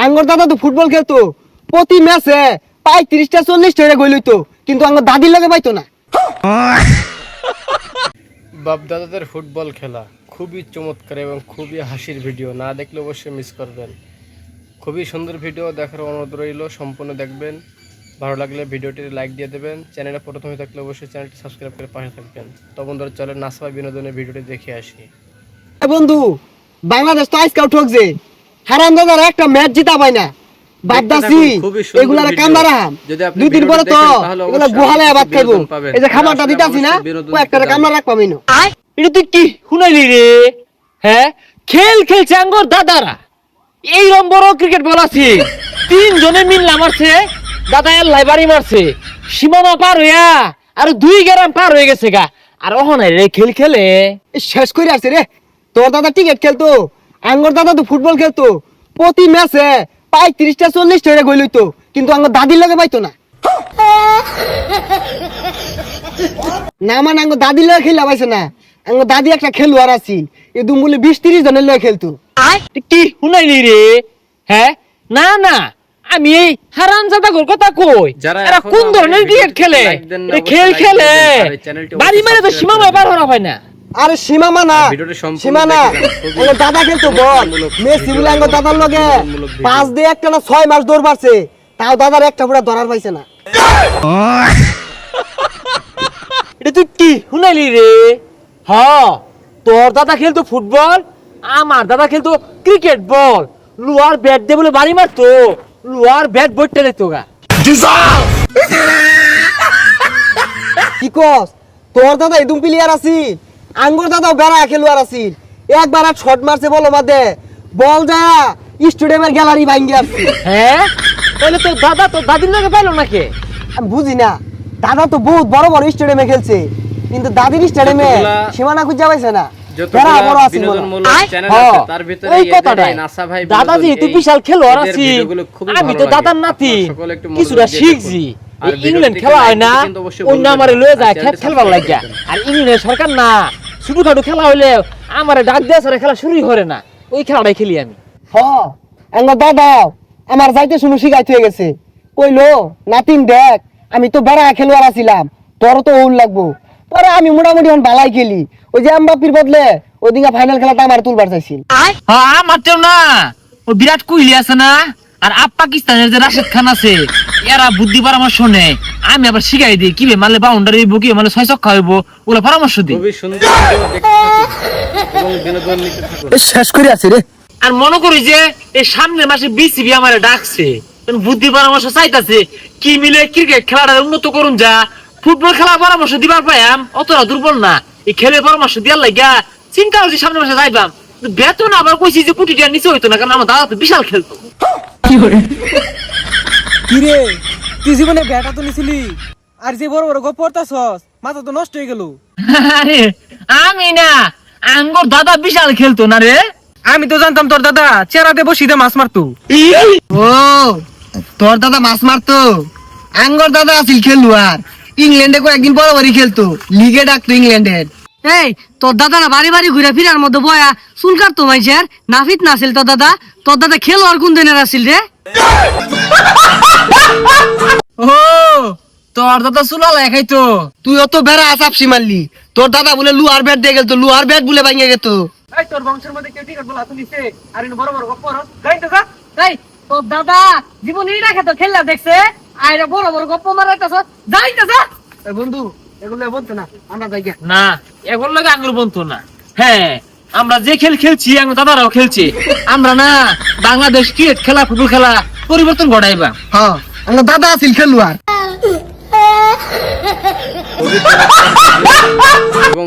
আঙ্গর দাদা তো ফুটবল খেলতো, প্রতি ম্যাচে 35টা 40টা গোল হইতো, কিন্তু আঙ্গর দাদির লগে পাইতো না। বাপ দাদাদের ফুটবল খেলা খুবই চমৎকার এবং খুবই হাসির ভিডিও, না দেখলে অবশ্যই মিস করবেন। খুবই সুন্দর ভিডিও দেখার অনুরোধ রইল, সম্পূর্ণ দেখবেন। ভালো লাগলে ভিডিওটি লাইক দিয়ে দেবেন। চ্যানেলে প্রথম হয়ে থাকলে অবশ্যই চ্যানেলটি সাবস্ক্রাইব করে পাশে থাকবেন। তো বন্ধুরা চলেন নাসা বিনোদনের ভিডিওটি দেখে আসি। বন্ধু, বাংলাদেশ তো আজকাল ঠকছে, হারাম দাদার একটা ম্যাচ জিতা পায় না। বাদদাসি এগুলার কান্দা রাহাম, 2 দিন পরে তো এগুলা গুহালে ভাত খাইবো। এই যে খাবারটা দিতাছি না, ও একটা কামলা রাখ পাবি না। এটা তুই কি শুনাইলি রে? হ্যাঁ, খেল খেলছে আঙ্গর দাদারা, এইরকম বড় ক্রিকেট বল আছে, 3 জনে মিললা মারছে, দাদা এল্লাই বাড়ি মারছে, সীমানা পার হইয়া আর 2 গ্রাম পার হয়ে গেছে গা। আর ওখানে রে খেল খেলে শেষ করে আসছে রে। তোর দাদা ক্রিকেট খেলতো, আঙ্গর দাদা তো ফুটবল খেলতো, প্রতি ম্যাচে 35টা 40টা গোল হইতো, কিন্তু আঙ্গর দাদির লগে পাইতো না। না মানে আঙ্গর দাদির লগে খেলা পাইছে না। আঙ্গর দাদি একটা খেলোয়াড় আছিল, এই দুমবুলি 20-30 জনের লগে খেলতো। কি শুনাইলি রে? হ্যাঁ, না না, আমি এই হারামজাদার কথা কই, এরা কোন ধরনের ক্রিকেট খেলে? খেল খেলে বাড়ি মারে তো সীমা পার হওয়া হয় না। আরে সীমামা না, সীমানা আঙ্গর দাদা খেলতো বল। মেসি বলে আঙ্গর দাদার লগে 5 দিয়ে একটা না 6 মাস দৌড় মারছে, তাও দাদার একটা পুরা ধরার পাইছে না। এটা তুই কি শুনাইলি রে? হ, তোর দাদা খেলতো ফুটবল, আমার দাদা খেলতো ক্রিকেট বল। লোয়ার ব্যাট দিয়ে বলে বাড়ি মারতো, লোয়ার ব্যাট বইটা দেখতো গা। কি কস? তোর দাদা এদুম প্লেয়ার আছিল, আঙ্গর দাদাও বেড়া খেলোয়াড় আছিল। একবার আর শট মারছে বল মাদে, বল যায় স্টেডিয়ামের গ্যালারি ভাঙ্গি আসছে। হ্যাঁ, তাহলে তোর দাদা তোর দাদির লগে পাইলো নাকি? আমি বুঝি না, দাদা তো বহুত বড় বড় স্টেডিয়ামে খেলছে, কিন্তু দাদির স্টেডিয়ামে সীমানা খুঁজে পাইছে না। দাদা যেহেতু বিশাল খেলোয়াড় আছি, আমি তো দাদার নাতি, কিছুটা শিখছি। ইংল্যান্ড খেলা হয় না, অন্য আমার লয়ে যায় খেলবার লাগিয়া। আর ইংল্যান্ড সরকার না, ছোটখাটো খেলা হইলে আমার ডাক দেওয়া ছাড়া খেলা শুরুই করে না, ওই খেলাটাই খেলি আমি। হ, আঙ্গর দাদা আমার যাইতে শুনে শিখাইতে হয়ে গেছে। কইলো, নাতিন দেখ, আমি তো বেড়া খেলোয়াড় আছিলাম, তোর তো ওল লাগবো। পরে আমি মোটামুটি এখন বালাই খেলি। ওই যে এমবাপ্পির বদলে ওইদিকে ফাইনাল খেলাটা আমার তুলবার চাইছিল। আমারও না, ও বিরাট কোহলি আছে না, আর পাকিস্তানের যে রাশেদ খান আছে, এরা বুদ্ধি পরামর্শ নেয়। আমি আবার শিখাই দিই কিভাবে মারলে বাউন্ডারি হইব, কিভাবে মারলে 6 ছক্কা হইব, ওগুলো পরামর্শ দিই। খুবই সুন্দর ভিডিও দেখতে থাকুন এবং বিনোদন নিতে থাকুন। শেষ করে আছে রে। আর মনে করি যে এই সামনের মাসে বিসিবি আমারে ডাকছে, বুদ্ধি পরামর্শ চাইতাছে, কি মিলে ক্রিকেট খেলাটা উন্নত করুন, যা ফুটবল খেলা পরামর্শ দিবার পাইয়াম, অতটা দুর্বল না। এই খেলে পরামর্শ দিয়ার লাগিয়া চিন্তা করছি সামনের মাসে যাইবাম। বেতন আবার কইছি যে কোটি টাকার নিচে হইতো না, কারণ আমার দাদা তো বিশাল খেলতো। কি রে, তুই জীবনে ব্যাটা তো নিছিলি, আর যে বড় বড় গপ পড়তাছস, মাথা তো নষ্ট হয়ে গেল। আরে আমি না, আঙ্গর দাদা বিশাল খেলতো না রে। আমি তো জানতাম তোর দাদা চেরাতে বসিতে মাছ মারতো। ও, তোর দাদা মাছ মারতো? আঙ্গর দাদা আছিল খেলোয়াড়, ইংল্যান্ডে কয়েকদিন বরাবরই খেলতো, লিগে ডাকতো ইংল্যান্ডের। এই তোর দাদা না বাড়ি বাড়ি ঘুরে ফিরার মধ্যে বয়া চুল কাটতো মাইছের, নাফিত না আছিল তোর দাদা? তোর দাদা খেলোয়াড় কোন দিনের আছিল রে? ও, তোর দাদা চুলা খাইতো, তুই অত বেড়া চাপসি মারলি। তোর দাদা বলে লুহার ব্যাট দিয়ে গেল, লুহার ব্যাট বলে ভাঙিয়ে গেত। এই তোর বংশের মধ্যে কেউ টিকার বলা তুলিছে, আর ইনো বড় বড় গপ পড়স, যাইতো যা। এই তোর দাদা জীবন এই রাখে তো খেললা দেখছে, আইরা বড় বড় গপ্প মারাইতাছ, যাইতা যা। বন্ধু, এগুলো বলতো না, আমরা যাই গিয়া। না, এখন লাগে আঙ্গুর বন্ধু না। হ্যাঁ, আমরা যে খেল খেলছি আঙ্গুর দাদারাও খেলছে। আমরা না বাংলাদেশ ক্রিকেট খেলা ফুটবল খেলা পরিবর্তন ঘটাইবা। হ্যাঁ, আমার দাদা আছিল খেলোয়াড়। এবং